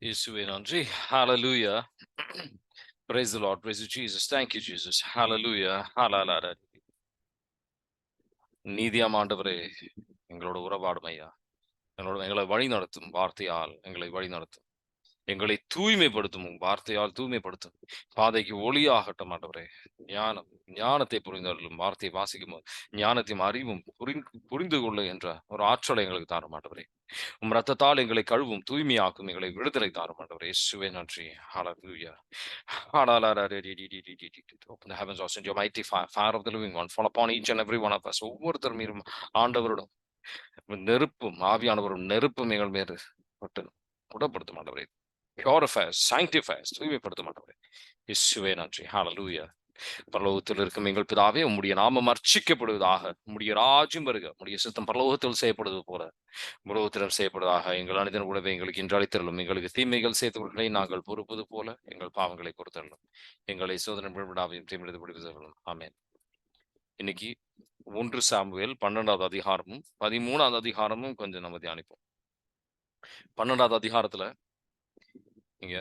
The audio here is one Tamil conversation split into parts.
இயேசுவே நன்றி. Hallelujah. Praise the Lord. Praise you, Jesus. Thank you, Jesus. Hallelujah. Hallelujah. நீதியாம் ஆண்டவரே, எங்களோட உறவாடும் ஐயா. எங்களை வழி நடத்தும் வார்த்தையால் எங்களை வழி நடத்தும். எங்களை தூய்மைப்படுத்தும் வார்த்தையால் தூய்மைப்படுத்தும். பாதைக்கு ஒளியாகட்டும் ஆண்டவரே. ஞானத்தை புரிந்தவர்களும் வார்த்தையை வாசிக்கும் போது ஞானத்தையும் அறிவும் புரிந்து கொள்ளுகின்ற ஒரு ஆற்றலை எங்களுக்கு தாரும் ஆண்டவரே. ரத்தத்தால் எங்களை கழுவும் தூய்மையாக்கும் எங்களை விடுதலை தாரும் ஆண்டவரே. இயேசுவே நன்றி. Hallelujah. Open the heavens, send your mighty fire of the living one fall upon each and every one of us. ஒவ்வொருத்தர் மீதும் ஆண்டவரிடம் நெருப்பும் ஆவியானவரும் நெருப்பும் எங்கள் மீது பட்டு குணப்படுத்தும் ஆண்டவரே. Purify us, sanctify us, தூய்மைப்படுத்தும் ஆண்டவரே. இயேசுவே நன்றி. Hallelujah. பரலோகத்தில் இருக்கும் எங்கள் பிதாவே, உம்முடைய நாமம் அர்ச்சிக்கப்படுவதாக, உம்முடைய ராஜ்யம் வருக, உம்முடைய சித்தம் பரலோகத்தில் செய்யப்படுவது போல உலகத்திலும் செய்யப்படுவதாக. எங்கள் அனைத்தின் கூடவே எங்களுக்கு இன்று அளித்தருளும். எங்களுக்கு தீமைகள் செய்தவர்களை நாங்கள் பொறுப்பது போல எங்கள் பாவங்களை பொறுத்தருளும். எங்களை சோதனை விடாவையும் தீமையிலிருந்து விடுவித்தருளும். ஆமென். இன்னைக்கு 1 சாமுவேல் 12வது அதிகாரமும் 13வது அதிகாரமும் கொஞ்சம் நம்ம தியானிப்போம். 12வது அதிகாரத்துல இங்க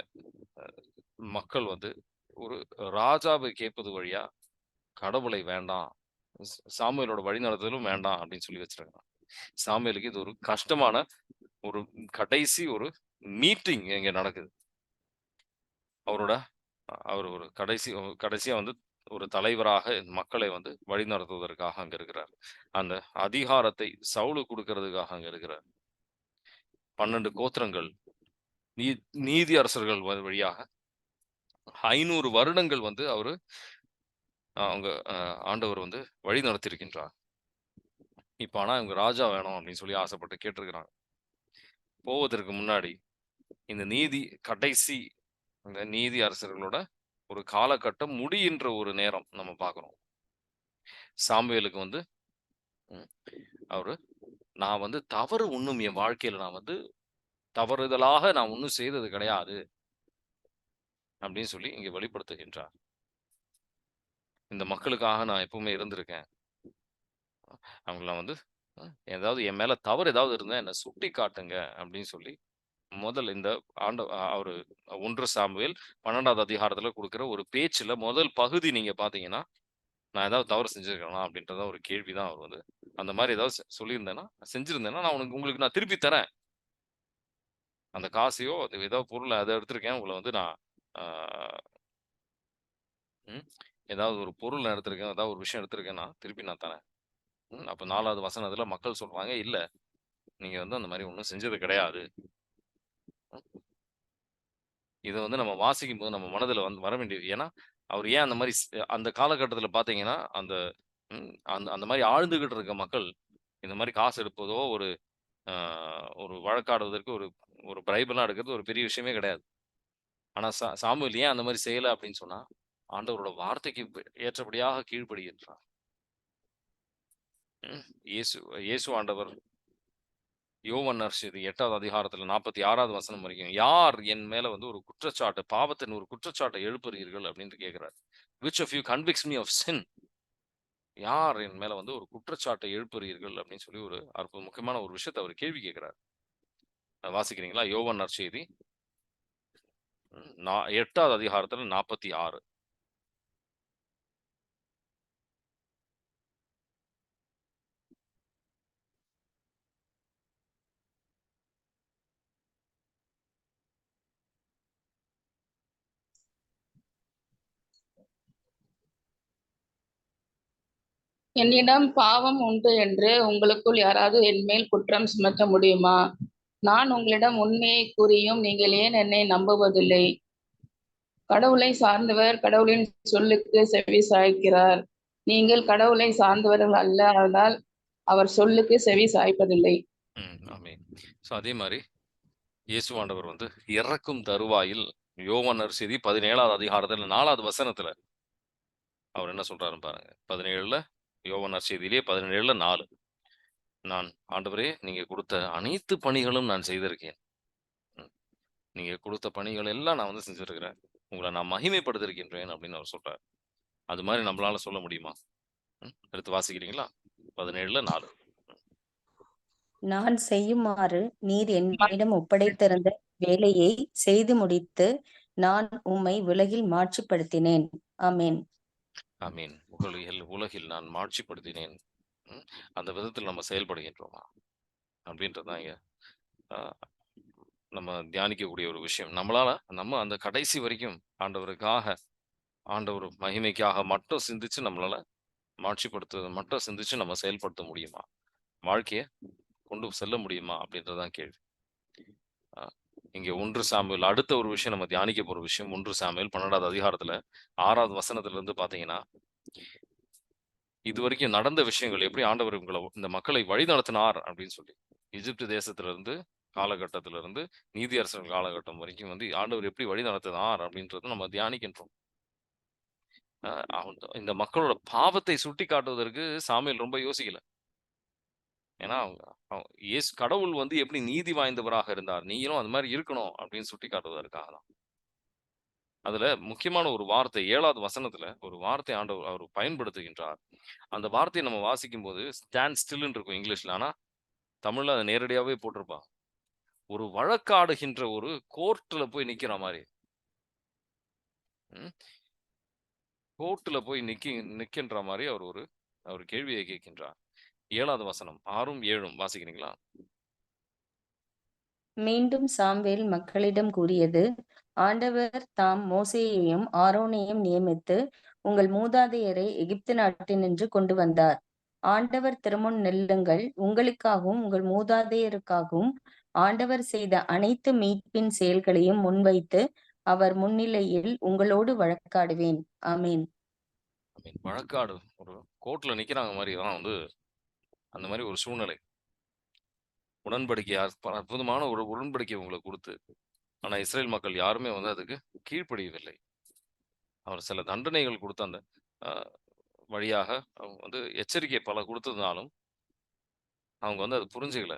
மக்கள் ஒரு ராஜாவை கேட்பது வழியா கடவுளை வேண்டாம், சாமுவேலோட வழி நடத்துதலும் வேண்டாம் அப்படின்னு சொல்லி வச்சிருக்காங்க. சாமுவேலுக்கு இது ஒரு கஷ்டமான ஒரு கடைசி ஒரு மீட்டிங் இங்க நடக்குது. அவர் ஒரு கடைசியா ஒரு தலைவராக மக்களை வழி நடத்துவதற்காக அங்க இருக்கிறார். அந்த அதிகாரத்தை சவுலு கொடுக்கறதுக்காக அங்க இருக்கிறார். 12 கோத்திரங்கள் நீதி அரசர்கள் வழியாக 500 வருடங்கள் அவரு அவங்க ஆண்டவர் வழி நடத்திருக்கின்றார். இப்ப ஆனா இவங்க ராஜா வேணும் அப்படின்னு சொல்லி ஆசைப்பட்டு கேட்டிருக்கிறாங்க. போவதற்கு முன்னாடி இந்த கடைசி இந்த நீதி அரசர்களோட ஒரு காலகட்டம் முடிகின்ற ஒரு நேரம் நம்ம பார்க்கிறோம். சாமுவேலுக்கு அவரு நான் தவறு ஒண்ணும் என் வாழ்க்கையில நான் தவறுதலாக நான் ஒன்றும் செய்தது கிடையாது அப்படின்னு சொல்லி இங்க வெளிப்படுத்துகின்றார். இந்த மக்களுக்காக நான் எப்பவுமே இருந்திருக்கேன். அவங்கள ஏதாவது என் மேல தவறு ஏதாவது இருந்தா என்னை சுட்டி காட்டுங்க அப்படின்னு சொல்லி முதல் இந்த அவரு 1 சாமுவேல் 12வது அதிகாரத்துல கொடுக்குற ஒரு பேச்சுல முதல் பகுதி நீங்க பாத்தீங்கன்னா, நான் ஏதாவது தவறு செஞ்சிருக்கேனா அப்படின்றத ஒரு கேள்விதான். அவர் அந்த மாதிரி ஏதாவது சொல்லியிருந்தேன்னா, செஞ்சிருந்தேன்னா நான் உங்களுக்கு நான் திருப்பி தரேன். அந்த காசையோ ஏதோ பொருளை அதை எடுத்திருக்கேன், உங்களை நான் ஏதாவது ஒரு பொருள் நான் எடுத்திருக்கேன், ஏதாவது ஒரு விஷயம் எடுத்திருக்கேன்னா திருப்பி நான் தரேன். அப்ப 4வது வசனத்துல மக்கள் சொல்றாங்க, இல்ல நீங்க அந்த மாதிரி ஒண்ணும் செஞ்சது கிடையாது. இதை நம்ம வாசிக்கும் போது நம்ம மனதுல வர வேண்டியது. ஏன்னா அவர் ஏன் அந்த மாதிரி அந்த காலகட்டத்துல பாத்தீங்கன்னா அந்த அந்த மாதிரி ஆழ்ந்துகிட்டு இருக்க மக்கள் இந்த மாதிரி காசு எடுப்பதோ ஒரு வழக்காடுவதற்கு ஒரு ஒரு பிரைபெல்லாம் எடுக்கிறது ஒரு பெரிய விஷயமே கிடையாது. ஆனா சாமுவேல் ஏன் அந்த மாதிரி செய்யல அப்படின்னு சொன்னா, ஆண்டவரோட வார்த்தைக்கு ஏற்றபடியாக கீழ்ப்படுகின்றார். இயேசு ஆண்டவர் யோவான் நற்செய்தி 8வது அதிகாரத்துல 46வது வசனம் வரைக்கும், யார் என் மேல ஒரு குற்றச்சாட்டு, பாவத்தின் ஒரு குற்றச்சாட்டை எழுப்புறீர்கள் அப்படின்னு கேட்கிறார். Which of you convicts me of sin? யார் என் மேல ஒரு குற்றச்சாட்டை எழுப்புறீர்கள் அப்படின்னு சொல்லி ஒரு முக்கியமான ஒரு விஷயத்தை அவர் கேள்வி கேட்கிறார். வாசிக்கிறீங்களா? யோவான் நற்செய்தி 8வது அதிகாரத்துல 46. என்னிடம் பாவம் உண்டு என்று உங்களுக்குள் யாராவது என் மேல் குற்றம் சுமத்த முடியுமா? நான் உங்களிடம் உண்மையை கூறியும் நீங்கள் ஏன் என்னை நம்புவதில்லை? கடவுளை சார்ந்தவர் கடவுளின் சொல்லுக்கு செவி சாய்க்கிறார். நீங்கள் கடவுளை சார்ந்தவர்கள் அல்ல, அதனால் அவர் சொல்லுக்கு செவி சாய்ப்பதில்லை. அதே மாதிரி இயேசு ஆண்டவர் இறக்கும் தருவாயில் யோவான் நற்செய்தி 17வது அதிகாரத்துல 4வது வசனத்துல அவர் என்ன சொல்றாருன்னு பாருங்க. 17ல யோவான் நற்செய்தியிலே 17ல 4, நான் ஆண்டவரே நீங்க கொடுத்த அனைத்து பணிகளும் நான் செய்திருக்கேன். நீங்க கொடுத்த பணிகள் எல்லாம் நான் செஞ்சிருக்கிறேன். உங்களை நான் மகிமைப்படுத்திருக்கின்றேன் அப்படின்னு அவர் சொல்றாரு. அது மாதிரி நம்மளால சொல்ல முடியுமா? எடுத்து வாசிக்கிறீங்களா? 17ல 4. நான் செய்யுமாறு நீர் என்னிடம் ஒப்படைத்திருந்த வேலையை செய்து முடித்து நான் உம்மை உலகில் மாட்சிப்படுத்தினேன். ஆமென். ஆமீன். உலகில் நான் மாட்சிப்படுத்தினேன். அந்த விதத்தில் நம்ம செயல்படுகின்றோமா அப்படின்றதான் இங்க நம்ம தியானிக்கக்கூடிய ஒரு விஷயம். நம்ம அந்த கடைசி வரைக்கும் ஆண்டவருக்காக, ஆண்டவர் மகிமைக்காக மட்டும் சிந்திச்சு நம்மளால மட்டும் சிந்திச்சு நம்ம செயல்படுத்த முடியுமா? வாழ்க்கைய கொண்டு செல்ல முடியுமா? அப்படின்றதான் கேள்வி. இங்க 1 சாமுவேல் அடுத்த ஒரு விஷயம் நம்ம தியானிக்க போற விஷயம் 1 சாமுவேல் 12வது அதிகாரத்துல 6வது வசனத்துல இருந்து பாத்தீங்கன்னா, இதுவரைக்கும் நடந்த விஷயங்கள் எப்படி ஆண்டவர் இந்த மக்களை வழி நடத்தினார் அப்படின்னு சொல்லி எகிப்து தேசத்துல இருந்து காலகட்டத்தில இருந்து நீதியரசர்கள் காலகட்டம் வரைக்கும் ஆண்டவர் எப்படி வழி நடத்தினார் அப்படின்றத நம்ம தியானிக்கின்றோம். இந்த மக்களோட பாவத்தை சுட்டி காட்டுவதற்கு சாமுவேல் ரொம்ப யோசிக்கல. ஏன்னா கடவுள் எப்படி நீதி வாய்ந்தவராக இருந்தார், நீங்களும் அது மாதிரி இருக்கணும் அப்படின்னு சுட்டி காட்டுவதற்காக தான். அதுல முக்கியமான ஒரு வார்த்தை 7வது வசனத்துல ஒரு வார்த்தை ஆண்டவர் அவர் பயன்படுத்துகின்றார். அந்த வார்த்தையை நம்ம வாசிக்கும் போது ஸ்டாண்ட் ஸ்டில்ன்னு இருக்கும் இங்கிலீஷ்ல. ஆனா தமிழ்ல அதை நேரடியாவே போட்டிருப்பான். ஒரு வழக்காடுகின்ற ஒரு கோர்ட்ல போய் நிக்கிற மாதிரி. கோர்ட்ல போய் நிக்கின்ற மாதிரி அவர் கேள்வியை கேட்கின்றார். 7வது வசனம் 6ம் 7ம் வாசிக்கிறீங்களா? மீண்டும் சாமுவேல் மக்களிடம் கூறியது, ஆண்டவர் தாம் மோசேயையும் ஆரோனையும் நியமித்து உங்கள் மூதாதையரை எகிப்து நாட்டினின்று கொண்டு வந்தார். ஆண்டவர் திருமுன் நில்லுங்கள், உங்களுக்காகவும் உங்கள் மூதாதையருக்காகவும் ஆண்டவர் செய்த அனைத்து மீட்பின் செயல்களையும் முன்வைத்து அவர் முன்னிலையில் உங்களோடு வழக்காடுவேன். ஆமீன். வழக்காடு ஒரு கோர்ட்ல நிக்கிறாங்க மாதிரி தான் அந்த மாதிரி ஒரு சூழ்நிலை. உடன்படிக்கை அற்புதமான ஒரு உடன்படிக்கை உங்களுக்கு கொடுத்து, ஆனா இஸ்ரேல் மக்கள் யாருமே அதுக்கு கீழ்ப்படியவில்லை. அவர் சில தண்டனைகள் கொடுத்த அந்த வழியாக அவங்க எச்சரிக்கை பல கொடுத்ததுனாலும் அவங்க அது புரிஞ்சுக்கல.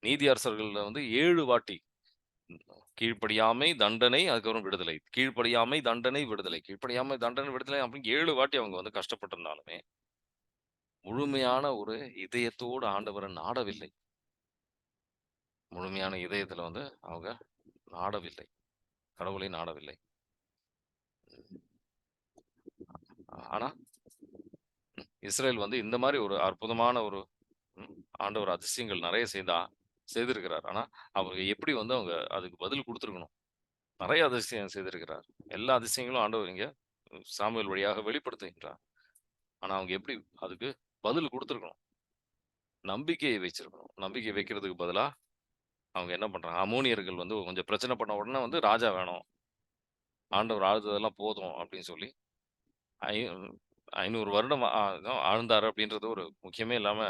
நீதியரசர்கள்ல 7 வாட்டி கீழ்ப்படியாமை, தண்டனை, அதுக்கப்புறம் விடுதலை. கீழ்ப்படியாமை, தண்டனை, விடுதலை. கீழ்ப்படியாமை, தண்டனை, விடுதலை அப்படின்னு 7 வாட்டி அவங்க கஷ்டப்பட்டிருந்தாலுமே, முழுமையான ஒரு இதயத்தோடு ஆண்டவரை நாடவில்லை. முழுமையான இதயத்துல அவங்க நாடவில்லை. கடவுளை நாடவில்லை. ஆனா இஸ்ரேல் இந்த மாதிரி ஒரு அற்புதமான ஒரு ஆண்டவர் அதிசயங்கள் நிறைய செய்திருக்கிறார். ஆனா அவங்க எப்படி அவங்க அதுக்கு பதில் கொடுத்துருக்கணும். நிறைய அதிசயம் செய்திருக்கிறார். எல்லா அதிசயங்களும் ஆண்டவர் இங்க சாமுவேல் வழியாக வெளிப்படுத்துகின்றார். ஆனா அவங்க எப்படி அதுக்கு பதில் கொடுத்துருக்கணும். நம்பிக்கையை வச்சிருக்கணும். நம்பிக்கை வைக்கிறதுக்கு பதிலா அவங்க என்ன பண்றாங்க, அமோனியர்கள் கொஞ்சம் பிரச்சனை பண்ண உடனே ராஜா வேணும், ஆண்டவர் ஆழ்ந்ததெல்லாம் போதும் அப்படின்னு சொல்லி 500 வருடம் ஆழ்ந்தாரு அப்படின்றது ஒரு முக்கியமே இல்லாம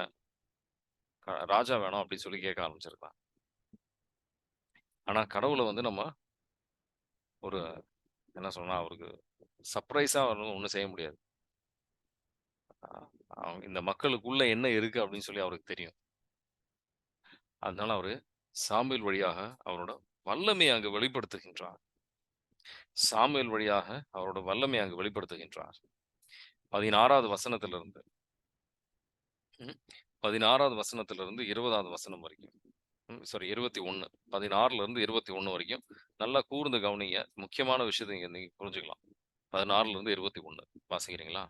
ராஜா வேணும் அப்படின்னு சொல்லி கேட்க ஆரம்பிச்சிருக்கலாம். ஆனா கடவுளை நம்ம ஒரு என்ன சொன்னா அவருக்கு சர்ப்ரைஸா ஒன்றும் செய்ய முடியாது. இந்த மக்களுக்குள்ள என்ன இருக்கு அப்படின்னு சொல்லி அவருக்கு தெரியும். அதனால அவரு சாமுவேல் வழியாக அவரோட வல்லமையை அங்கு வெளிப்படுத்துகின்றார். சாமுவேல் வழியாக அவரோட வல்லமையை அங்கு வெளிப்படுத்துகின்றார். 16வது வசனத்திலிருந்து 16வது வசனத்திலிருந்து 20வது வசனம் வரைக்கும், சாரி 21, 16ல இருந்து 21 வரைக்கும் நல்லா கூர்ந்து கவனிங்க. முக்கியமான விஷயத்தை நீங்க புரிஞ்சுக்கலாம். 16ல இருந்து 21 வாசிக்கிறீங்களா?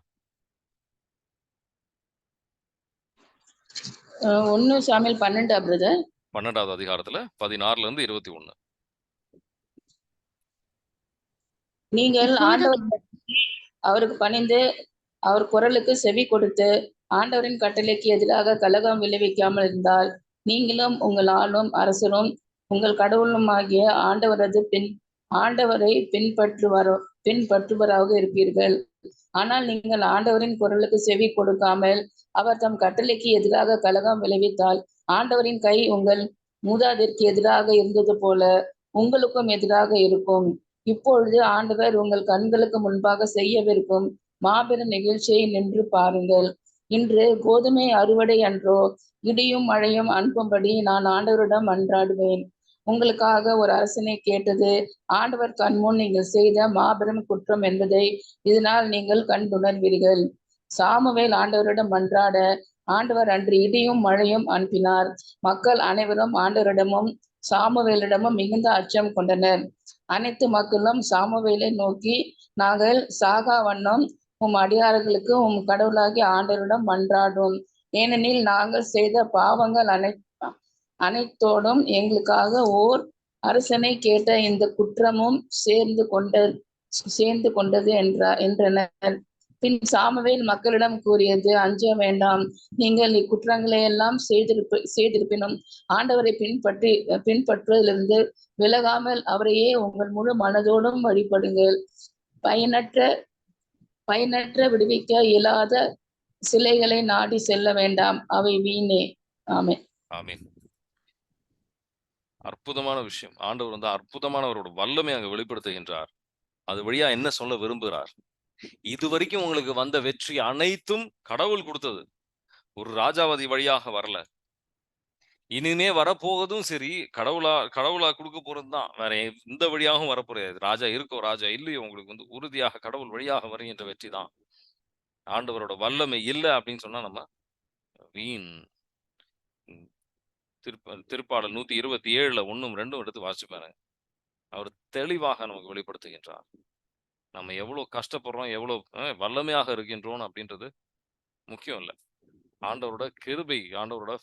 1 சாமுவேல் 12 பிரதர். 12வது அதிகாரத்துல 16ல இருந்து 21. நீங்கள் ஆண்டவர் அவருக்கு பணிந்து அவர் குரலுக்கு செவி கொடுத்து ஆண்டவரின் கட்டளைக்கு எதிராக கலகம் விளைவிக்காமல் இருந்தால் நீங்களும் உங்கள் ஆளும் அரசரும் உங்கள் கடவுளுமாகிய ஆண்டவரை பின்பற்றுவராக இருப்பீர்கள். ஆனால் நீங்கள் ஆண்டவரின் குரலுக்கு செவி கொடுக்காமல் அவர் தம் கட்டளைக்கு எதிராக கலகம் விளைவித்தால் ஆண்டவரின் கை உங்கள் மூதாதிற்கு எதிராக இருந்தது போல உங்களுக்கும் எதிராக இருக்கும். இப்பொழுது ஆண்டவர் உங்கள் கண்களுக்கு முன்பாக செய்யவிருக்கும் மாபெரும் நிகழ்ச்சியை நின்று பாருங்கள். இன்று கோதுமை அறுவடை அன்றோ? இடியும் மழையும் அனுப்பும்படி நான் ஆண்டவரிடம் மன்றாடுவேன். உங்களுக்காக ஒரு அரசனை கேட்டது ஆண்டவர் கண்முன் நீங்கள் செய்த மாபெரும் குற்றம் என்பதை இதனால் நீங்கள் கண்டுணர்வீர்கள். சாமுவேல் ஆண்டவரிடம் மன்றாட ஆண்டவர் அன்று இடியும் மழையும் அனுப்பினார். மக்கள் அனைவரும் ஆண்டவரிடமும் சாமுவேலிடமும் மிகுந்த அச்சம் கொண்டனர். அனைத்து மக்களும் சாமுவேலை நோக்கி, நாங்கள் சாகா வண்ணம் உம் அடியார்களுக்கு உம் கடவுளாகிய ஆண்டவரிடம் மன்றாடும். ஏனெனில் நாங்கள் செய்த பாவங்கள் அனைத்தோடும் எங்களுக்காக ஓர் அரசனை கேட்ட இந்த குற்றமும் சேர்ந்து கொண்டது என்றனர். பின் சாமுவேல் மக்களிடம் கூறியது, அஞ்ச வேண்டாம். நீங்கள் இக்குற்றங்களை எல்லாம் செய்திருப்பினும் ஆண்டவரை பின்பற்றுவதிலிருந்து விலகாமல் அவரையே உங்கள் முழு மனதோடும் வழிபடுங்கள். பயனற்ற விடுவிக்க இயலாத சிலைகளை நாடி செல்ல வேண்டாம், அவை வீணே. ஆமென். ஆமென். அற்புதமான விஷயம். ஆண்டவர் வந்து அற்புதமானவரோட வல்லமை அங்க வெளிப்படுத்துகின்றார். அது வழியா என்ன சொல்ல விரும்புகிறார்? இதுவரைக்கும் உங்களுக்கு வந்த வெற்றி அனைத்தும் கடவுள் கொடுத்தது. ஒரு ராஜாவதி வழியாக வரல. இனிமே வரப்போவதும் சரி, கடவுளா கொடுக்க போறதுதான். வேற எந்த வழியாகவும் வரப்போறது. ராஜா இருக்கோ ராஜா இல்லையோ, உங்களுக்கு வந்து உறுதியாக கடவுள் வழியாக வருகின்ற வெற்றி தான். ஆண்டவரோட வல்லமை இல்ல அப்படின்னு சொன்னா நம்ம வீண். திருப்பாடல் 127ல 1ம் 2ம் எடுத்து வாசிச்சு பாருங்க. அவர் தெளிவாக நமக்கு வெளிப்படுத்துகின்றார். நம்ம எவ்வளவு கஷ்டப்படுறோம், எவ்வளவு வல்லமையாக இருக்கின்றோம் அப்படின்றது முக்கியம் இல்ல. ஆண்டவரோட கிருபை, ஆண்டவரோட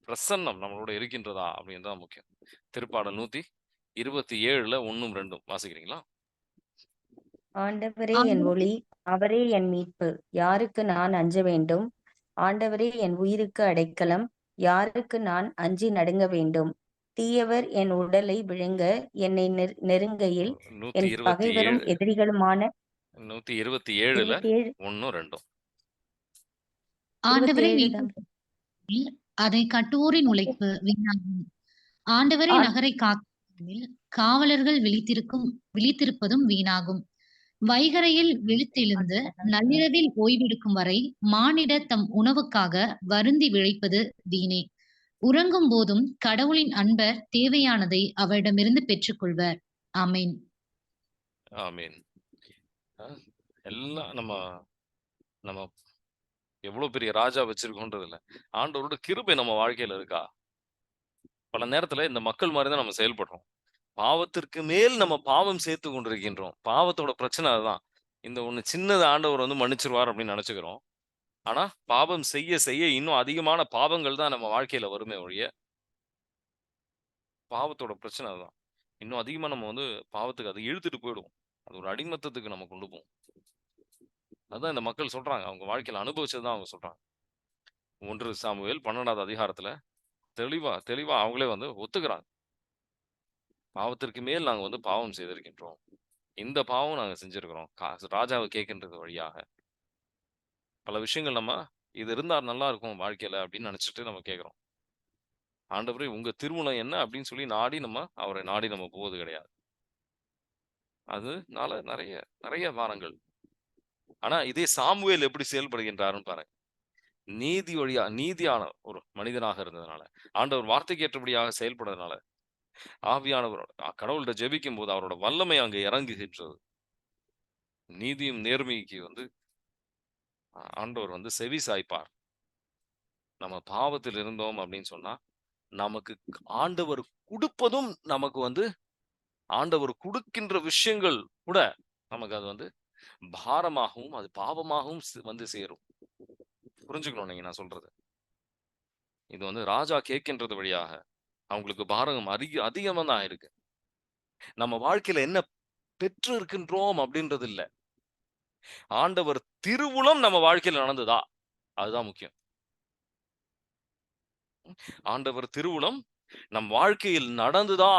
பிரசன்னம் நம்மளோட இருக்கின்றதா அப்படின்றதான் முக்கியம். திருப்பாடல் 127ல 1ம் 2ம் வாசிக்கிறீங்களா? ஆண்டவரே என் ஒளி, அவரே என் மீட்பு, யாருக்கு நான் அஞ்ச வேண்டும்? ஆண்டவரே என் உயிருக்கு அடைக்கலம், யாருக்கு நான் அஞ்சி நடுங்க வேண்டும்? தீயவர் என் உடலை விழுங்க என்னை நெருங்கையில், என் பகைவரும் 127 எதிரிகளுமான 127ல 27 1ம் 2ம். ஆண்டவரை 27 தான். அதை கட்டுவோரின் உழைப்பு வீணாகும். ஆண்டவரை நகரை காக்கும் காவலர்கள் விழித்திருப்பதும் வீணாகும். வைகரையில் விழித்தெழுந்து நள்ளிரவில் ஓய்வெடுக்கும் வரை மானிடர் தம் உணவுக்காக வருந்தி விழைப்பது வீணே. உறங்கும் போதும் கடவுளின் அன்பர் தேவையானதை அவரிடமிருந்து பெற்றுக்கொள்வர். ஆமேன். ஆமீன். எல்லாம் நம்ம எவ்வளவு பெரிய ராஜா வச்சிருக்கோன்றது இல்ல. ஆண்டவரோட கிருபை நம்ம வாழ்க்கையில இருக்கா? பல நேரத்துல இந்த மக்கள் மாதிரிதான் நம்ம செயல்படுறோம். பாவத்திற்கு மேல் நம்ம பாவம் சேர்த்து கொண்டிருக்கின்றோம். பாவத்தோட பிரச்சனை அதுதான். இந்த ஒண்ணு சின்னது ஆண்டவர் வந்து மன்னிச்சிருவார் அப்படின்னு நினைச்சுக்கிறோம். ஆனா பாவம் செய்ய செய்ய இன்னும் அதிகமான பாவங்கள் தான் நம்ம வாழ்க்கையில வருமே ஒழிய, பாவத்தோட பிரச்சனை அதுதான். இன்னும் அதிகமா நம்ம வந்து பாவத்துக்கு அதை இழுத்துட்டு போயிடுவோம். அது ஒரு அடிமத்தத்துக்கு நம்ம கொண்டு போவோம். அதான் இந்த மக்கள் சொல்றாங்க. அவங்க வாழ்க்கையில அனுபவிச்சதுதான் அவங்க சொல்றாங்க. 1 சாமுவேல் 12வது அதிகாரத்துல தெளிவா அவங்களே வந்து ஒத்துக்கிறாங்க. பாவத்திற்கு மேல் நாங்க வந்து பாவம் செய்திருக்கின்றோம். இந்த பாவம் நாங்க செஞ்சிருக்கிறோம். ராஜாவை கேட்கின்றது வழியாக. பல விஷயங்கள் நம்ம இது இருந்தா நல்லா இருக்கும் வாழ்க்கையில அப்படின்னு நினைச்சிட்டு நம்ம கேட்கிறோம். ஆண்டவரே உங்க திருவுளம் என்ன அப்படின்னு சொல்லி அவரை நாடி நம்ம போவது கிடையாது. அதனால நிறைய வாரங்கள். ஆனா இதே சாமுவேல் எப்படி செயல்படுகின்றாருன்னு பாருங்க. நீதியான ஒரு மனிதனாக இருந்ததுனால, ஆண்டவர் வார்த்தைக்கு ஏற்றபடியாக செயல்படுறதுனால, ஆவியானவர் கடவுள்கிட்ட ஜெபிக்கும் போது அவரோட வல்லமை அங்க இறங்குகின்றது. நீதியும் நேர்மைக்கு வந்து ஆண்டவர் வந்து செவி சாய்ப்பார். நம்ம பாவத்தில் இருந்தோம் அப்படின்னு சொன்னா, நமக்கு ஆண்டவர் கொடுப்பதும் நமக்கு வந்து ஆண்டவர் கொடுக்கின்ற விஷயங்கள் கூட நமக்கு அது வந்து பாரமாகவும் அது பாவமாகவும் வந்து சேரும். புரிஞ்சுக்கணும் நீங்க நான் சொல்றது. இது வந்து ராஜா கேட்கின்றது வழியாக அவங்களுக்கு பாரகம் அதிகமா தான் இருக்கு. நம்ம வாழ்க்கையில என்ன பெற்று இருக்கின்றோம் அப்படின்றது இல்ல. ஆண்டவர் திருவுளம் நம்ம வாழ்க்கையில நடந்ததா? அதுதான் முக்கியம். ஆண்டவர் திருவுளம் நம் வாழ்க்கையில் நடந்துதா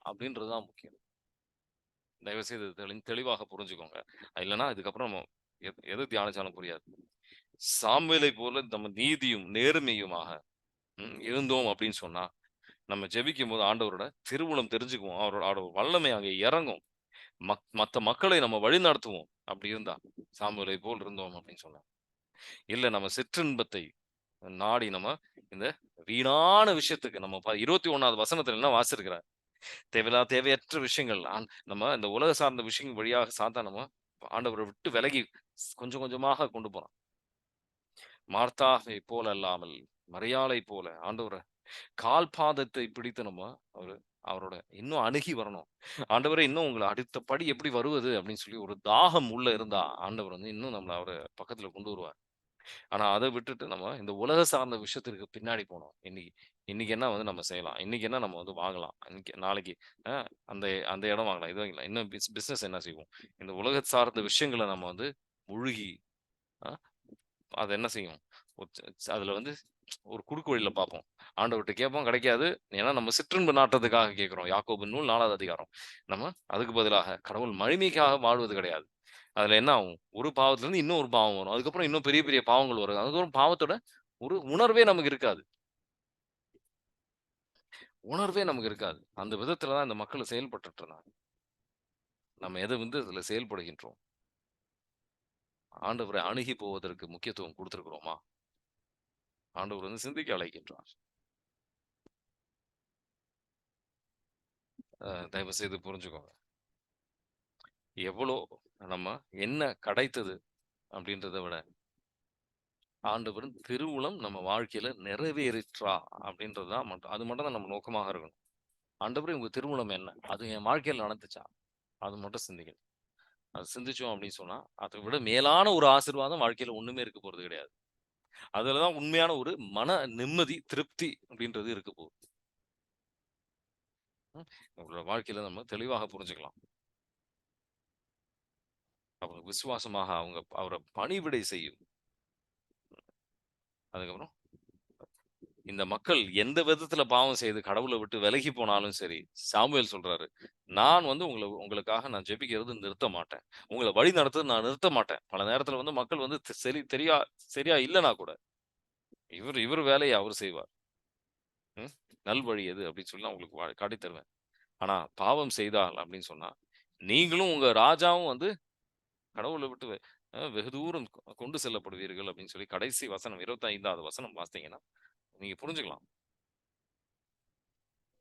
அப்படின்றதுதான் முக்கியம். தயவு செய்து தெளிவாக புரிஞ்சுக்கோங்க. இல்லைன்னா இதுக்கப்புறம் நம்ம எது தியானிச்சாலும் புரியாது. சாமுவேலை போல நம்ம நீதியும் நேர்மையுமாக இருந்தோம் அப்படின்னு சொன்னா, நம்ம ஜெபிக்கும் போது ஆண்டவரோட திருவுளம் தெரிஞ்சுக்குவோம். அவரோட வல்லமை அங்கே இறங்கும். மத்த மக்களை நம்ம வழி நடத்துவோம். அப்படி இருந்தா சாமுவேலை போல் இருந்தோம் அப்படின்னு சொன்னா. இல்ல நம்ம சிற்றின்பத்தை நாடி நம்ம இந்த வீணான விஷயத்துக்கு நம்ம 21வது வசனத்துல என்ன வாசிருக்கிறார்? தேவையற்ற விஷயங்கள் நம்ம இந்த உலக சார்ந்த விஷயங்கள் வழியாக சாத்தா நம்ம ஆண்டவரை விட்டு விலகி கொஞ்சம் கொஞ்சமாக கொண்டு போறோம். மார்த்தாவை போல அல்லாமல் மரியாளை போல ஆண்டவரை கால் பாதத்தை பிடித்து நம்ம அவரு அவரோட இன்னும் அணுகி வரணும். ஆண்டவரே இன்னும் உங்கள அடுத்த படி எப்படி வருவது அப்படின்னு சொல்லி ஒரு தாகம் உள்ள இருந்தா, ஆண்டவர் வந்து இன்னும் நம்மள அவரு பக்கத்துல கொண்டு வருவார். ஆனா அத விட்டுட்டு நம்ம இந்த உலக சார்ந்த விஷயத்திற்கு பின்னாடி போனோம். இன்னைக்கு இன்னைக்கு என்ன வந்து நம்ம செய்யலாம்? இன்னைக்கு என்ன நம்ம வந்து வாங்கலாம்? இன்னைக்கு நாளைக்கு அ அந்த அந்த இடம் வாங்கலாம், இது வாங்கலாம். இன்னும் பிசினஸ் என்ன செய்வோம்? இந்த உலக சார்ந்த விஷயங்கள நம்ம வந்து முழுகி அ அது என்ன செய்யும்? அதுல வந்து ஒரு குறுக்கு வழியில பார்ப்போம். ஆண்டவர்ட்ட கேட்போம் கிடைக்காது. ஏன்னா நம்ம சிற்றின்ப நாட்டத்துக்காக கேட்கிறோம். யாக்கோபு நூல் 4வது அதிகாரம். நம்ம அதுக்கு பதிலாக கடவுள் மகிமைக்காக வாழ்வது கிடையாது. அதுல என்ன ஆகும்? ஒரு பாவத்திலிருந்து இன்னொரு பாவம் வரும். அதுக்கப்புறம் இன்னும் பெரிய பெரிய பாவங்கள் வரும். அதுக்கப்புறம் பாவத்தோட ஒரு உணர்வே நமக்கு இருக்காது. உணர்வே நமக்கு இருக்காது. அந்த விதத்துல தான் இந்த மக்கள் செயல்பட்டுட்டு இருந்தாங்க. நம்ம எத வந்து அதுல செயல்படுகின்றோம்? ஆண்டவரை அணுகி போவதற்கு முக்கியத்துவம் குடுத்திருக்கிறோமா? ஆண்டவர் வந்து சிந்திக்க அழைக்கின்றார். தயவு செய்து புரிஞ்சுக்கோங்க. எவ்வளோ நம்ம என்ன கிடைத்தது அப்படின்றத விட, ஆண்டவரின் திருவுளம் நம்ம வாழ்க்கையில நிறைவேறிற்றா அப்படின்றது தான் அது மட்டும் தான் நம்ம நோக்கமாக இருக்கணும். ஆண்டவரே உங்க திருவுளம் என்ன? அது என் வாழ்க்கையில நடந்துச்சா? அது மட்டும் சிந்திக்கணும். அது சிந்திச்சோம் அப்படின்னு சொன்னா, அதை விட மேலான ஒரு ஆசீர்வாதம் வாழ்க்கையில ஒண்ணுமே இருக்க போறது கிடையாது. அதுல தான் உண்மையான ஒரு மன நிம்மதி, திருப்தி அப்படின்றது இருக்க போகுது. உங்களோட வாழ்க்கையில நம்ம தெளிவாக புரிஞ்சுக்கலாம். அவங்க விசுவாசமாக அவங்க அவரை பணிவிடை செய்யும். அதுக்கப்புறம் இந்த மக்கள் எந்த விதத்துல பாவம் செய்து கடவுளை விட்டு விலகி போனாலும் சரி, சாமுவேல் சொல்றாரு, நான் வந்து உங்களுக்காக நான் ஜெபிக்கிறது நிறுத்த மாட்டேன். உங்கள வழி நடத்துறது நான் நிறுத்த மாட்டேன். பல நேரத்துல வந்து மக்கள் வந்து சரியா இல்லன்னா கூட, இவர் வேலைய அவரு செய்வார். ம். நல்வழி எது அப்படின்னு சொல்லி நான் உங்களுக்கு காட்டித் தருவேன். ஆனா பாவம் செய்தால் அப்படின்னு சொன்னா, நீங்களும் உங்க ராஜாவும் வந்து கடவுள விட்டு வெகு தூரம் கொண்டு செல்லப்படுவீர்கள் அப்படின்னு சொல்லி கடைசி வசனம் 25வது வசனம் வாசித்தீங்கன்னா, நீங்க புரிஞ்சுக்கலாம்.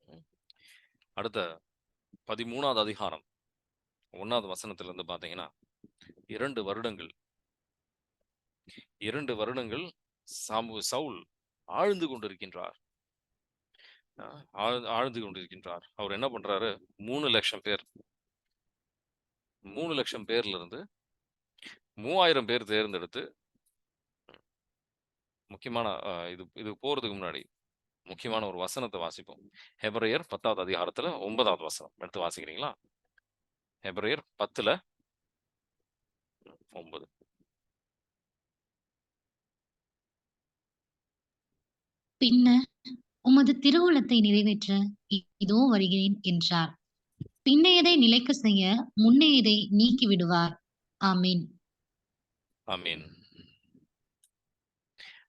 ம். அடுத்த 13வது அதிகாரம் 1வது வசனத்திலிருந்து பார்த்தீங்கன்னா, 2 வருடங்கள் 2 வருடங்கள் சவுல் ஆழ்ந்து கொண்டிருக்கின்றார். அ ஆழ்ந்து கொண்டிருக்கின்றார். அவர் என்ன பண்றாரு? 3,00,000 பேர் 3,00,000 பேர்ல இருந்து 3,000 பேர் தேர்ந்தெடுத்து முக்கியமான இது இது போறதுக்கு முன்னாடி முக்கியமான ஒரு வசனத்த வாசிப்போம். எபிரெயர் 10வது அதிகாரத்துல 9வது வசனம். எடுத்து வாசிக்கிறீங்களா? எபிரெயர் 10ல 9. பின்னர் உமது திருவுளத்தை நிறைவேற்ற இதோ வருகிறேன் என்றார். பின்னையதை நிலைக்க செய்ய முன்னையதை நீக்கி விடுவார். ஆமீன். ஆமீன்.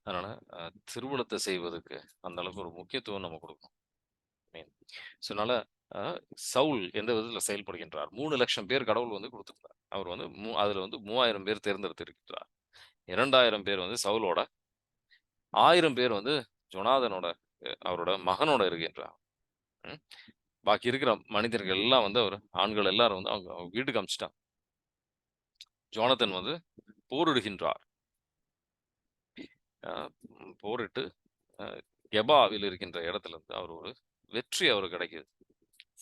அதனால திருவுளத்த செய்வதற்கு அந்த அளவுக்கு ஒரு முக்கியத்துவம் நம்ம கொடுக்கணும். ஆமீன். ஸோ அதனால அ சவுல் எந்த விதத்துல செயல்படுகின்றார்? 3,00,000 பேர் கடவுள் வந்து குடுத்திருக்கிறார். அவர் வந்து அதுல வந்து 3,000 பேர் தேர்ந்தெடுத்திருக்கிறார். 2,000 பேர் வந்து சவுலோட, 1000 பேர் வந்து ஜொனாதனோட அவரோட மகனோட இருக்கின்றார். ம். பாக்கி இருக்கிற மனிதர்கள் எல்லாம் வந்து ஆண்கள் எல்லாரும் வந்து அவங்க அவங்க வீட்டுக்கு அனுப்பிச்சுட்டாங்க. ஜோனத்தன் வந்து போரிடுகின்றார். அ போரிட்டு அ கெபாவில் இருக்கின்ற இடத்துல இருந்து அவர் ஒரு வெற்றி அவருக்கு கிடைக்குது.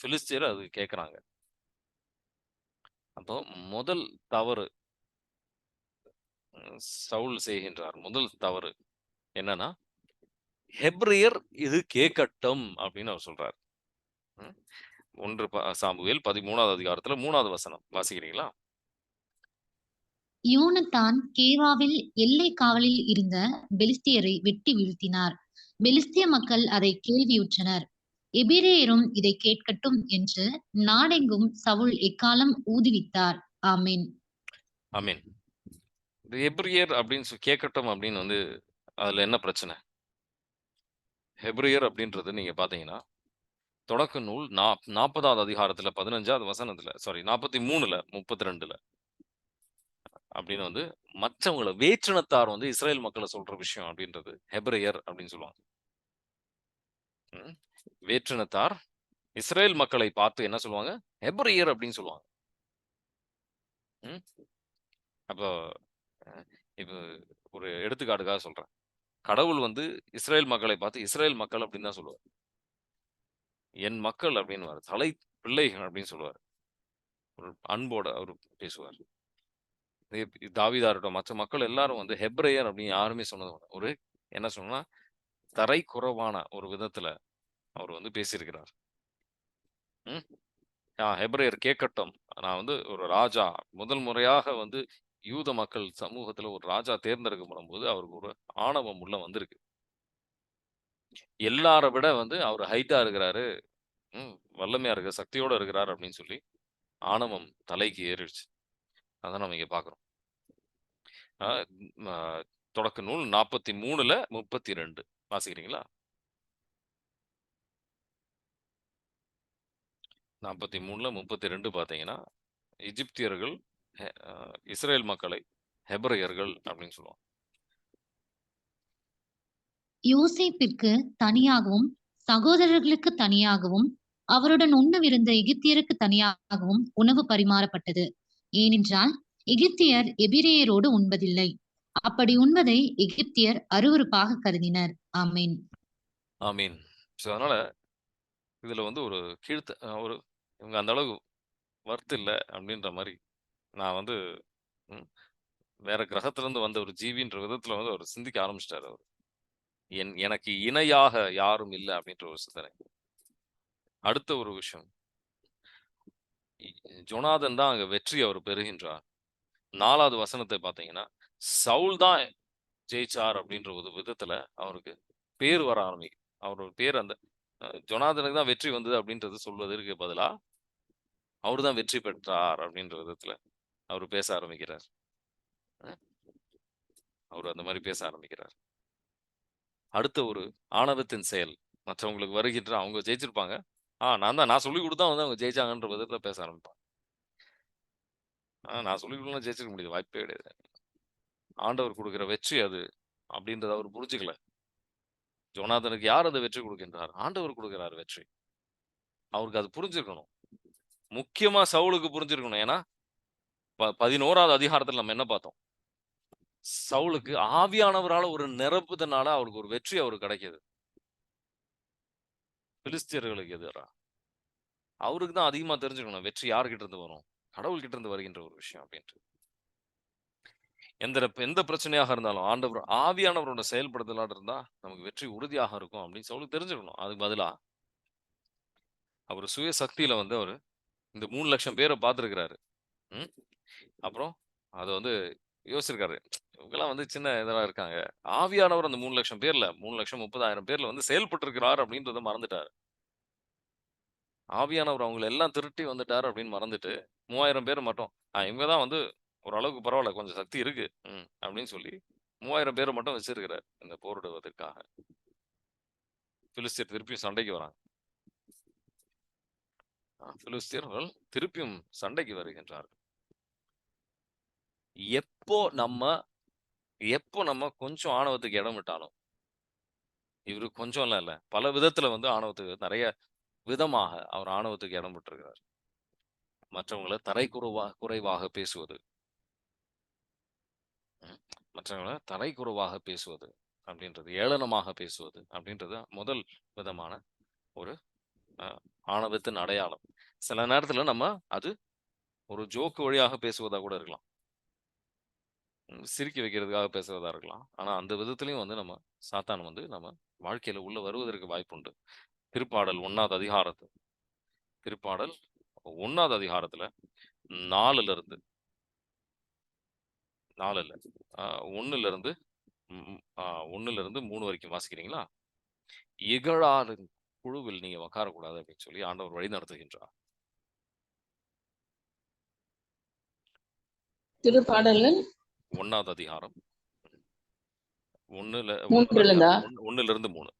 பிலிஸ்தியர் அது கேட்கறாங்க. அப்போ முதல் தவறு சவுல் செய்கின்றார். முதல் தவறு என்னன்னா, ஹெப்ரியர் இது கேட்கட்டும் அப்படின்னு அவர் சொல்றார். ம். 1 சாமுவேல் 13வது அதிகாரத்துல 3வது வசனம் வாசிக்கிறீங்களா? யோனத்தான் கேவாவில் எல்லை காவலில் இருந்த பெலிஸ்தியரை வெட்டி வீழ்த்தினார். பெலிஸ்திய மக்கள் அதை கேள்வியுற்றனர். எபிரேயரும் இதை கேட்கட்டும் என்று நாடெங்கும் சவுல் எக்காலம் ஊதுவித்தார். ஆமீன். ஆமீன். இந்த எபிரியர் அப்படின்னு கேட்கட்டும் அப்படின்னு வந்து அதுல என்ன பிரச்சனை? ஹெப்ரியர் அப்படின்றது நீங்க பாத்தீங்கன்னா, தொடக்க நூல் 40வது அதிகாரத்துல 15வது வசனத்துல 43ல 32ல அப்படின்னு வந்து மற்றவங்கள வேற்றினத்தார் வந்து இஸ்ரேல் மக்களை சொல்ற விஷயம் அப்படின்றது ஹெப்ரியர் அப்படின்னு சொல்லுவாங்க. ம். வேற்றினத்தார் இஸ்ரேல் மக்களை பார்த்து என்ன சொல்லுவாங்க? ஹெப்ரியர் அப்படின்னு சொல்லுவாங்க. ம். அப்போ அ இப்ப ஒரு எடுத்துக்காட்டுக்காக சொல்றேன். கடவுள் வந்து இஸ்ரேல் மக்களை பார்த்து இஸ்ரேல் மக்கள் அப்படின்னு தான் சொல்லுவார். என் மக்கள் அப்படின்னு தலை பிள்ளைகள் அப்படின்னு சொல்லுவார். ஒரு அன்போட அவர் பேசுவார். தாவீதாரோட மற்ற மக்கள் எல்லாரும் வந்து ஹெப்ரேயர் அப்படின்னு யாருமே சொன்னது இல்ல. ஒரு என்ன சொன்னா தரை குறைவான ஒரு விதத்துல அவர் வந்து பேசியிருக்கிறார். ம். ஹெப்ரேயர் கேட்கட்டும். நான் வந்து ஒரு ராஜா முதல் முறையாக வந்து யூத மக்கள் சமூகத்துல ஒரு ராஜா தேர்ந்தெடுக்கப்படும்போது அவருக்கு ஒரு ஆணவம் உள்ள வந்திருக்கு. எல்லார விட வந்து அவர் ஹைட்டா இருக்கிறாரு. வல்லமையா இருக்கிறார், சக்தியோட இருக்கிறார் அப்படின்னு சொல்லி ஆணவம் தலைக்கு ஏறிடுச்சு. அதான் நம்ம இங்க பார்க்கிறோம். ஆ, ம, தொடக்க நூல் 43ல 32 வாசிக்கிறீங்களா? 43ல 32 பார்த்தீங்கன்னா எகிப்தியர்கள் இஸ்ரேல் மக்களை ஹெப்ரேயர்கள் அப்படின்னு சொல்லுவாங்க. யோசேப்பிற்கு தனியாகவும் சகோதரர்களுக்கு தனியாகவும் அவருடன் உண்ணவிருந்த எகிப்தியருக்கு தனியாகவும் உணவு பரிமாறப்பட்டது. ஏனென்றால் எகிப்தியர் எபிரேயரோடு உண்பதில்லை. அப்படி உண்பதை எகிப்தியர் அருவருப்பாக கருதினர். ஆமீன். ஆமீன். ஸோ அதனால இதுல வந்து ஒரு ஒரு இவங்க அந்த அளவு வர்த்து இல்லை அப்படின்ற மாதிரி நான் வந்து ம், வேற கிரகத்துல இருந்து வந்த ஒரு ஜீவின்ற விதத்துல வந்து அவர் சிந்திக்க ஆரம்பிச்சிட்டாரு. அவர் எனக்கு இணையாக யாரும் இல்லை அப்படின்ற ஒரு சிந்தனை. அடுத்த ஒரு விஷயம், ஜொனாதன் தான் அங்க வெற்றி அவர் பெறுகின்றார். 4வது வசனத்தை பார்த்தீங்கன்னா சவுல் தான் ஜெயிச்சார் அப்படின்ற ஒரு விதத்துல அவருக்கு பேர் வர ஆரம்பிக்கும். அவரோட பேர் அந்த ஜொனாதனுக்கு தான் வெற்றி வந்தது அப்படின்றது சொல்வதற்கு பதிலா அவர் தான் வெற்றி பெற்றார் அப்படின்ற விதத்துல அவர் பேச ஆரம்பிக்கிறார். அவர் அந்த மாதிரி பேச ஆரம்பிக்கிறார். அடுத்த ஒரு ஆணவத்தின் செயல், மற்றவங்களுக்கு வருகின்ற அவங்க ஜெயிச்சிருப்பாங்க. நான் சொல்லி கொடுத்தா வந்து அவங்க ஜெயிச்சாங்கன்ற விதத்துல பேச ஆரம்பிப்பாங்க. நான் சொல்லி கொடுக்கலாம் ஜெயிச்சிருக்க முடியாது, வாய்ப்பே கிடையாது. ஆண்டவர் கொடுக்கிற வெற்றி அது அப்படின்றத அவர் புரிஞ்சுக்கல. ஜோனாதனுக்கு யார் அந்த வெற்றி கொடுக்கின்றார்? ஆண்டவர் கொடுக்கிறார் வெற்றி. அவருக்கு அது புரிஞ்சிருக்கணும். முக்கியமா சவுலுக்கு புரிஞ்சிருக்கணும். ஏன்னா 11வது அதிகாரத்துல நம்ம என்ன பார்த்தோம்? சவுலுக்கு ஆவியானவரால ஒரு நிரப்புதனால அவருக்கு ஒரு வெற்றி அவருக்கு கிடைக்கிது. பிலிஸ்தியர்களுக்கு எதிரா அவருக்கு தான் அதிகமா தெரிஞ்சுக்கணும் வெற்றி யார்கிட்ட இருந்து வரும், கடவுள் கிட்ட இருந்து வருகின்ற ஒரு விஷயம் அப்படின்ட்டு. எந்த பிரச்சனையாக இருந்தாலும் ஆண்டவர் ஆவியானவரோட செயல்படுத்தலாட்டு இருந்தா நமக்கு வெற்றி உறுதியாக இருக்கும் அப்படின்னு சவுலுக்கு தெரிஞ்சுக்கணும். அதுக்கு பதிலா அவர் சுய சக்தியில வந்து அவரு இந்த 3 லட்சம் பேரை பார்த்திருக்கிறாரு. அப்புறம் அதை வந்து யோசிச்சிருக்காரு. இவங்கெல்லாம் வந்து சின்ன இதெல்லாம் இருக்காங்க. ஆவியானவர் அந்த 3 லட்சம் பேர்ல 3,30,000 பேர்ல வந்து செயல்பட்டு இருக்கிறார் அப்படின்றத மறந்துட்டாரு. ஆவியானவர் அவங்களை எல்லாம் திரட்டி வந்துட்டார் அப்படின்னு மறந்துட்டு 3000 பேர் மட்டும் இவங்க தான் வந்து ஓரளவுக்கு பரவாயில்ல, கொஞ்சம் சக்தி இருக்கு அப்படின்னு சொல்லி 3000 பேரை மட்டும் வச்சிருக்கிறார் இந்த போரிடுவதற்காக. பிலிஸ்தியர் திருப்பியும் சண்டைக்கு வராங்க. பிலிஸ்தியர்கள் திருப்பியும் சண்டைக்கு வருகின்றார்கள். எப்போ நம்ம கொஞ்சம் ஆணவத்துக்கு இடம் விட்டாலும், இவரு கொஞ்சம் இல்ல பல விதத்துல வந்து ஆணவத்துக்கு நிறைய விதமாக அவர் ஆணவத்துக்கு இடம் விட்டுருக்கிறார். மற்றவங்களை குறைவாக பேசுவது, மற்றவங்களை குறைவாக பேசுவது அப்படின்றது, ஏளனமாக பேசுவது அப்படின்றது முதல் விதமான ஒரு ஆணவத்தின் அடையாளம். சில நேரத்துல நம்ம அது ஒரு ஜோக்கு வழியாக பேசுவதா கூட இருக்கலாம், சிரிக்க வைக்கிறதுக்காக பேசுறதா இருக்கலாம். ஆனா அந்த விதத்திலையும் வந்து நம்ம சாத்தான் வந்து நம்ம வாழ்க்கையில உள்ள வருவதற்கு வாய்ப்புண்டு. திருப்பாடல் 1வது அதிகாரத்துல 4ல இருந்து 1ல இருந்து 3 வரைக்கும் வாசிக்கிறீங்களா? இகழாரின் குழுவில் நீங்க உட்காரக்கூடாது அப்படின்னு சொல்லி ஆண்டவர் வழி நடத்துகின்றார். திருப்பாடல்கள் 1வது அதிகாரம் 1ல 1லிருந்து 3.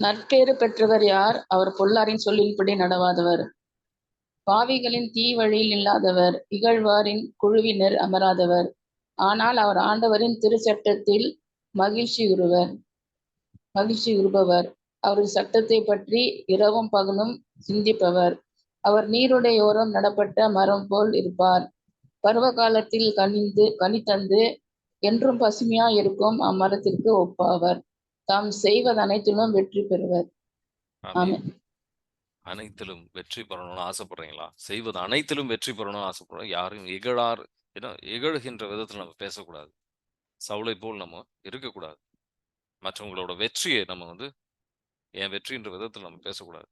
நற்பேறு பெற்றவர் யார்? அவர் பொல்லாரின் சொல்லின்படி நடவாதவர், பாவிகளின் தீ வழியில் இல்லாதவர், இகழ்வாரின் குழுவினர் அமராதவர். ஆனால் அவர் ஆண்டவரின் திருச்சட்டத்தில் மகிழ்ச்சி உறுபவர். அவரது சட்டத்தை பற்றி இரவும் பகலும் சிந்திப்பவர். அவர் நீருடையோரம் நடப்பட்ட மரம் போல் இருப்பார். பருவ காலத்தில் கனி தந்து என்றும் பசுமையா இருக்கும் அம்மரத்திற்கு ஒப்பாவர். தாம் செய்வது அனைத்திலும் வெற்றி பெறுவர். ஆமென். ஆமென். அனைத்திலும் வெற்றி பெறணும்னு ஆசைப்படுறீங்களா? செய்வது அனைத்திலும் வெற்றி பெறணும்னு ஆசைப்படுறோம். யாரும் இகழார் ஏன்னா இகழுகின்ற விதத்துல நம்ம பேசக்கூடாது. சவுலை போல் நம்ம இருக்கக்கூடாது. மற்றவங்களோட வெற்றியை நம்ம வந்து என் வெற்றின்ற விதத்துல நம்ம பேசக்கூடாது.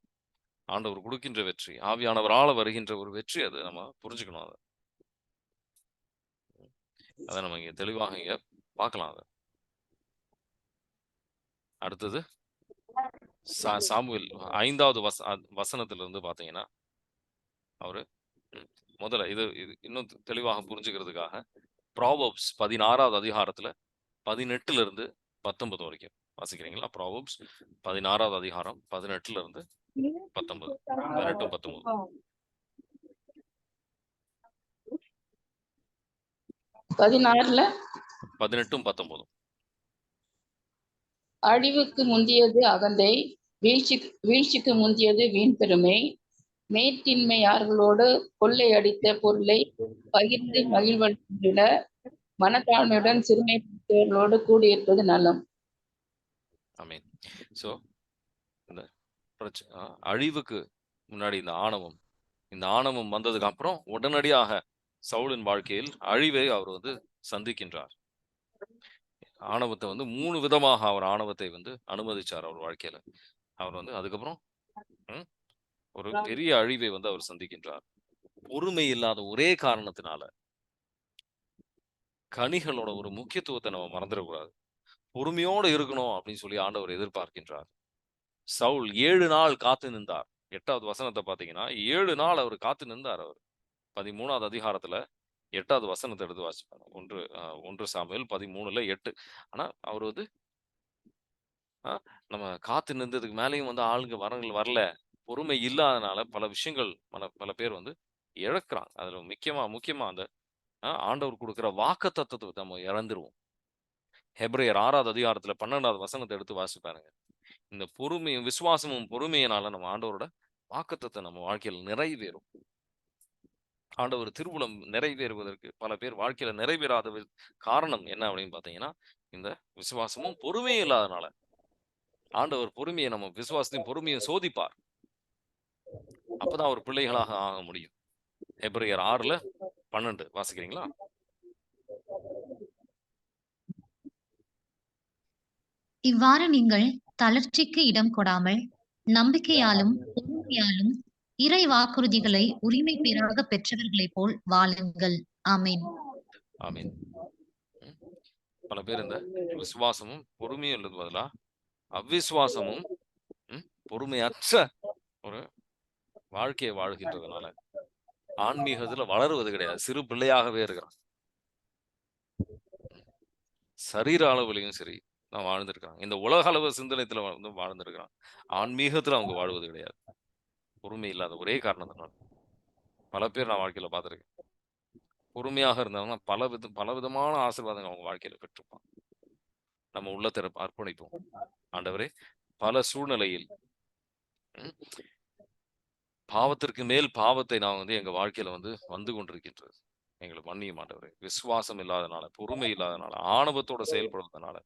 ஆண்டவர் கொடுக்கின்ற வெற்றி, ஆவியானவரால வருகின்ற ஒரு வெற்றி அது நம்ம புரிஞ்சுக்கணும் அத. அத நம்ம இங்க தெளிவாக இங்க பார்க்கலாம் அத. அடுத்தது சாமுவேல் 5வது வசனத்திலிருந்து பார்த்தீங்கன்னா, அவரு முதல்ல இது இது இன்னும் தெளிவாக புரிஞ்சுக்கிறதுக்காக ப்ராவர்ப்ஸ் 16வது அதிகாரத்துல 18ல இருந்து 19 வரைக்கும் வாசிக்கிறீங்களா? ப்ராவர்ப்ஸ் 16வது அதிகாரம் 18ல இருந்து 19. 18, 19. 16ல 18, 19. அழிவுக்கு முந்தியது அகந்தை, வீழ்ச்சிக்கு முந்தியது வீண் பெருமை, மேற்றின்மையார்களோடு கொள்ளையடித்த பொருளை பகிர்ந்து மகிழ்வதை விட மனத்தாழ்மையுடன் சிறுமைப்பட்டவர்களோடு கூடியிருப்பது நலம். ஆமென். சோ இந்த அழிவுக்கு முன்னாடி இந்த ஆணவம் வந்ததுக்கு அப்புறம் உடனடியாக சவுலின் வாழ்க்கையில் அழிவை அவர் வந்து சந்திக்கின்றார். ஆணவத்தை வந்து 3 விதமாக அவர் ஆணவத்தை வந்து அனுமதிச்சார் அவர் வாழ்க்கையில. அவர் வந்து அதுக்கப்புறம் ஒரு பெரிய அழிவை வந்து அவர் சந்திக்கின்றார். பொறுமை இல்லாத ஒரே காரணத்தினால கனிகளோட ஒரு முக்கியத்துவத்தை நம்ம மறந்துடக்கூடாது. பொறுமையோடு இருக்கணும் அப்படின்னு சொல்லி ஆண்டவர் எதிர்பார்க்கின்றார். சவுல் 7 நாள் காத்து நின்றார். 8வது வசனத்தை பார்த்தீங்கன்னா 7 நாள் அவர் காத்து நின்றார். அவர் 13வது அதிகாரத்துல 8வது வசனத்தை எடுத்து வாசிப்பாங்க. 1 சாமுவேல் 13:8. ஆனா அவர் வந்து நம்ம காத்து நின்றதுக்கு மேலேயும் வந்து ஆளுங்க வரல. பொறுமை இல்லாதனால பல விஷயங்கள் பல பேர் வந்து இழக்கிறாங்க. அதுல முக்கியமா அந்த ஆண்டவர் கொடுக்கிற வாக்குத்தத்தத்தை நம்ம இழந்துருவோம். ஹெப்ரேயர் 6வது அதிகாரத்துல 12வது வசனத்தை எடுத்து வாசிப்பாருங்க. இந்த பொறுமையும் விசுவாசமும் பொறுமையினால நம்ம ஆண்டவரோட வாக்குத்தத்தத்தை நம்ம வாழ்க்கையில் நிறைவேறும். ஆண்டவர் திருவுளம் நிறைவேறுவதற்கு பல பேர் வாழ்க்கையில நிறைவேறாத காரணம் என்ன அப்படின்னு பாத்தீங்கன்னா, இந்த விசுவாசமும் பொறுமையும் இல்லாதனால. ஆண்டவர் பொறுமையை நம்ம விசுவாசத்தையும் பொறுமையும் சோதிப்பார். அப்பதான் அவர் பிள்ளைகளாக ஆக முடியும். ஹெப்ரேயர் 6:12 வாசிக்கிறீங்களா? இவ்வாறு நீங்கள் தளர்ச்சிக்கு இடம் கொடாமல் நம்பிக்கையாலும் பொறுமையாலும் இறை வாக்குறுதிகளை உரிமை பேராக பெற்றவர்களைப் போல் வாழுங்கள். ஆமென். ஆமென். பல பேர் இந்த விசுவாசமும் பொறுமையும் உள்ளது பதிலா அவ்விசுவாசமும் பொறுமையற்ற ஒரு வாழ்க்கையை வாழ்கின்றதுனால ஆன்மீகத்துல வளருவது கிடையாது. சிறு பிள்ளையாகவே இருக்கிறான். சரீர அளவுலையும் சரி நான் வாழ்ந்திருக்கிறாங்க. இந்த உலக அளவு சிந்தனைத்துல வந்து வாழ்ந்திருக்கிறான். ஆன்மீகத்துல அவங்க வாழ்வது கிடையாது. பொறுமை இல்லாத ஒரே காரணத்தினால பல பேர் நான் வாழ்க்கையில பார்த்திருக்கேன். பொறுமையாக இருந்தாங்கன்னா பல விதமான ஆசீர்வாதங்கள் அவங்க வாழ்க்கையில பெற்றிருப்பாங்க. நம்ம உள்ளத்தை அர்ப்பணிப்போம். ஆண்டவரே, பல சூழ்நிலையில் பாவத்திற்கு மேல் பாவத்தை நான் வந்து எங்க வாழ்க்கையில வந்து கொண்டிருக்கின்றது. எங்களை மன்னியும் ஆண்டவரே. விசுவாசம் இல்லாதனால, பொறுமை இல்லாதனால, ஆணவத்தோட செயல்படுறதுனால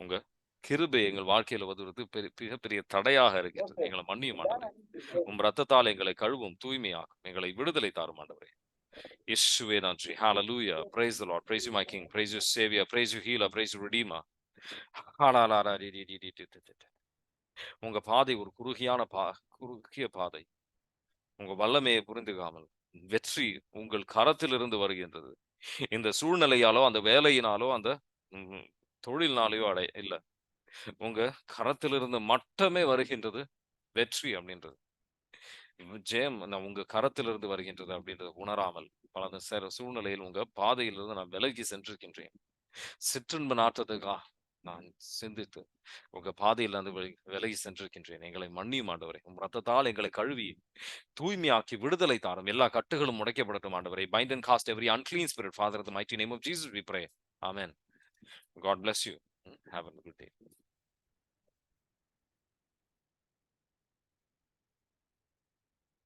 உங்க கிருபை எங்கள் வாழ்க்கையில வருவது மிகப்பெரிய தடையாக இருக்கின்றது. எங்களை மன்னியும் ஆண்டவரே. ரத்தத்தால் எங்களை கழுவும், தூய்மையாகும், எங்களை விடுதலை தாரும் ஆண்டவரே. இயேசுவே நன்றி. ஹalleluya. Praise the Lord. Praise you my King. Praise you Savior. Praise you Healer. Praise you Redeemer. உங்க பாதை ஒரு குறுகிய பாதை. உங்க வல்லமையை புரிந்துக்காமல் வெற்றி உங்கள் கரத்திலிருந்து வருகின்றது. இந்த சூழ்நிலையாலோ அந்த வேலையினாலோ அந்த தொழில்னாலேயோ இல்ல, உங்க கரத்திலிருந்து மட்டுமே வருகின்றது வெற்றி அப்படின்றது. ஜெயம் உங்க கரத்திலிருந்து வருகின்றது அப்படின்றது உணராமல் பல சூழ்நிலையில் உங்க பாதையிலிருந்து நான் விலகி சென்றிருக்கின்றேன். சிற்றின்ப நாட்டத்துக்காக நான் சிந்தித்து உங்க பாதையில் இருந்து விலகி சென்றிருக்கின்றேன். எங்களை மன்னியும் ஆண்டவரே. ரத்தத்தால் எங்களை கழுவி தூய்மையாக்கி விடுதலை தாரும். எல்லா கட்டுகளும் உடைக்கப்படட்டும் ஆண்டவரே. Bind and cast every unclean spirit, Father, in the mighty name of Jesus we pray. Amen. God bless you. Have a good day.